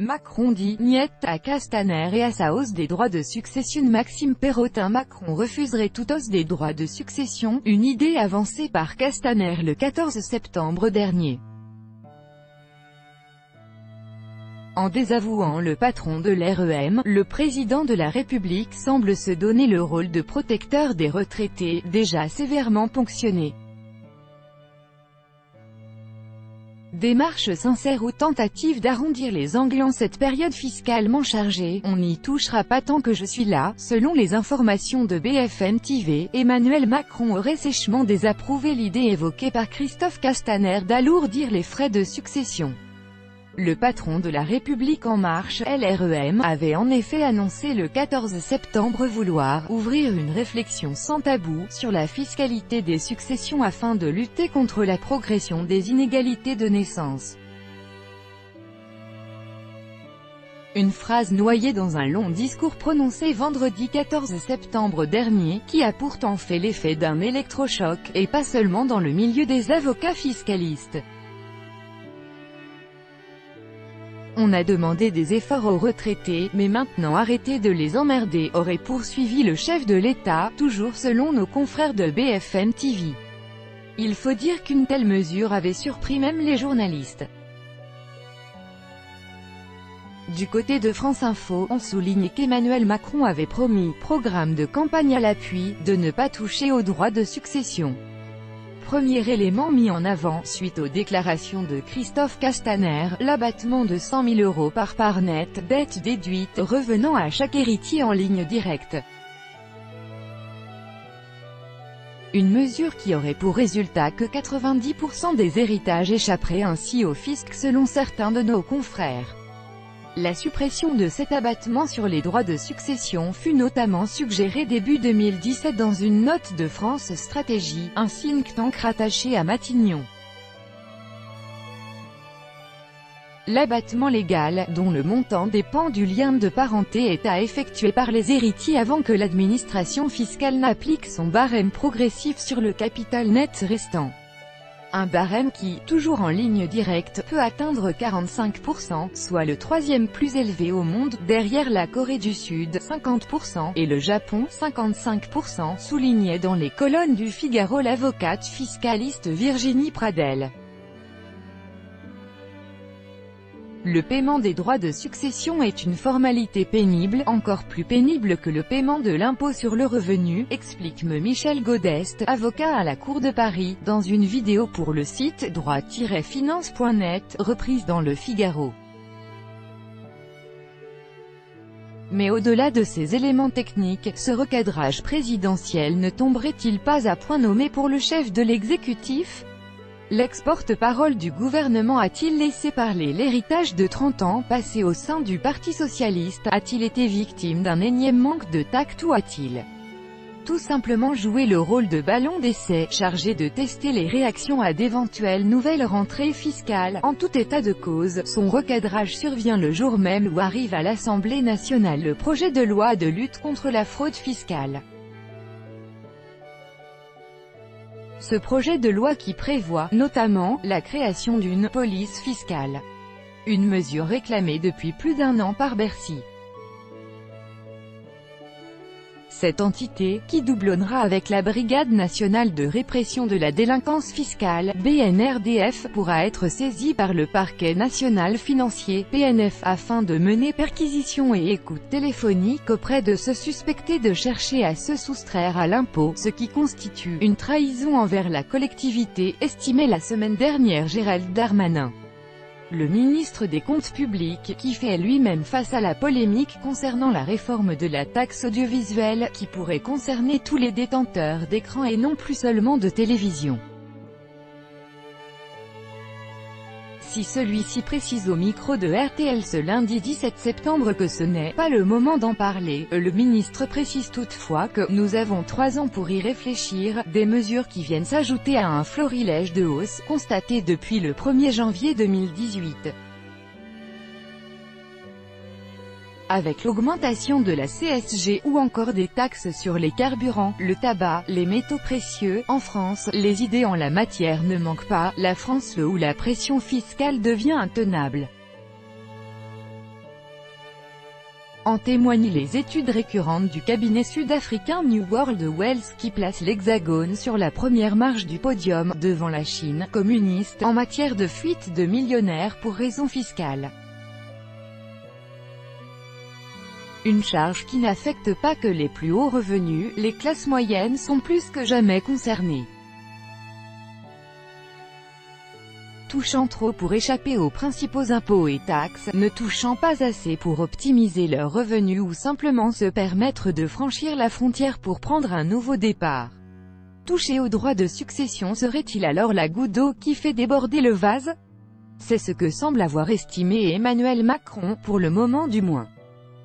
Macron dit « niet » à Castaner et à sa hausse des droits de succession. Maxime Perrotin. Macron refuserait toute hausse des droits de succession, une idée avancée par Castaner le 14 septembre dernier. En désavouant le patron de l'REM, le président de la République semble se donner le rôle de protecteur des retraités, déjà sévèrement ponctionnés. Démarche sincère ou tentative d'arrondir les angles en cette période fiscalement chargée, on n'y touchera pas tant que je suis là. Selon les informations de BFM TV, Emmanuel Macron aurait sèchement désapprouvé l'idée évoquée par Christophe Castaner d'alourdir les frais de succession. Le patron de la République En Marche, LREM, avait en effet annoncé le 14 septembre vouloir ouvrir une réflexion sans tabou sur la fiscalité des successions afin de lutter contre la progression des inégalités de naissance. Une phrase noyée dans un long discours prononcé vendredi 14 septembre dernier, qui a pourtant fait l'effet d'un électrochoc, et pas seulement dans le milieu des avocats fiscalistes. On a demandé des efforts aux retraités, mais maintenant arrêtez de les emmerder, aurait poursuivi le chef de l'État, toujours selon nos confrères de BFM TV. Il faut dire qu'une telle mesure avait surpris même les journalistes. Du côté de France Info, on souligne qu'Emmanuel Macron avait promis, programme de campagne à l'appui, de ne pas toucher aux droits de succession. Premier élément mis en avant, suite aux déclarations de Christophe Castaner, l'abattement de 100 000 € par part nette, dette déduite, revenant à chaque héritier en ligne directe. Une mesure qui aurait pour résultat que 90% des héritages échapperaient ainsi au fisc selon certains de nos confrères. La suppression de cet abattement sur les droits de succession fut notamment suggérée début 2017 dans une note de France Stratégie, un think tank rattaché à Matignon. L'abattement légal, dont le montant dépend du lien de parenté, est à effectuer par les héritiers avant que l'administration fiscale n'applique son barème progressif sur le capital net restant. Un barème qui, toujours en ligne directe, peut atteindre 45%, soit le troisième plus élevé au monde, derrière la Corée du Sud, 50%, et le Japon, 55%, soulignait dans les colonnes du Figaro l'avocate fiscaliste Virginie Pradel. Le paiement des droits de succession est une formalité pénible, encore plus pénible que le paiement de l'impôt sur le revenu, explique Michel Godest, avocat à la Cour de Paris, dans une vidéo pour le site droit-finance.net, reprise dans le Figaro. Mais au-delà de ces éléments techniques, ce recadrage présidentiel ne tomberait-il pas à point nommé pour le chef de l'exécutif ? L'ex-porte-parole du gouvernement a-t-il laissé parler l'héritage de 30 ans passé au sein du Parti socialiste? A-t-il été victime d'un énième manque de tact ou a-t-il tout simplement joué le rôle de ballon d'essai, chargé de tester les réactions à d'éventuelles nouvelles rentrées fiscales? En tout état de cause, son recadrage survient le jour même où arrive à l'Assemblée nationale le projet de loi de lutte contre la fraude fiscale. Ce projet de loi qui prévoit, notamment, la création d'une « police fiscale ». Une mesure réclamée depuis plus d'1 an par Bercy. Cette entité, qui doublonnera avec la Brigade nationale de répression de la délinquance fiscale, BNRDF, pourra être saisie par le parquet national financier, PNF, afin de mener perquisition et écoute téléphonique auprès de ceux suspectés de chercher à se soustraire à l'impôt, ce qui constitue une trahison envers la collectivité, estimait la semaine dernière Gérald Darmanin. Le ministre des Comptes publics, qui fait lui-même face à la polémique concernant la réforme de la taxe audiovisuelle, qui pourrait concerner tous les détenteurs d'écran et non plus seulement de télévision. Si celui-ci précise au micro de RTL ce lundi 17 septembre que ce n'est pas le moment d'en parler, le ministre précise toutefois que « nous avons 3 ans pour y réfléchir », des mesures qui viennent s'ajouter à un florilège de hausse, constaté depuis le 1er janvier 2018. Avec l'augmentation de la CSG, ou encore des taxes sur les carburants, le tabac, les métaux précieux, en France, les idées en la matière ne manquent pas, la France où la pression fiscale devient intenable. En témoignent les études récurrentes du cabinet sud-africain New World Wealth qui place l'Hexagone sur la première marche du podium, devant la Chine communiste, en matière de fuite de millionnaires pour raisons fiscales. Une charge qui n'affecte pas que les plus hauts revenus, les classes moyennes sont plus que jamais concernées. Touchant trop pour échapper aux principaux impôts et taxes, ne touchant pas assez pour optimiser leurs revenus ou simplement se permettre de franchir la frontière pour prendre un nouveau départ. Toucher aux droits de succession serait-il alors la goutte d'eau qui fait déborder le vase? C'est ce que semble avoir estimé Emmanuel Macron, pour le moment du moins.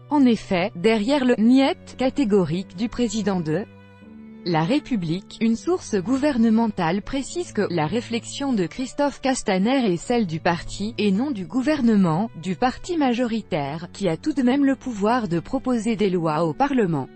En effet, derrière le « niet » catégorique du président de La République, une source gouvernementale précise que la réflexion de Christophe Castaner est celle du parti, et non du gouvernement, du parti majoritaire, qui a tout de même le pouvoir de proposer des lois au Parlement.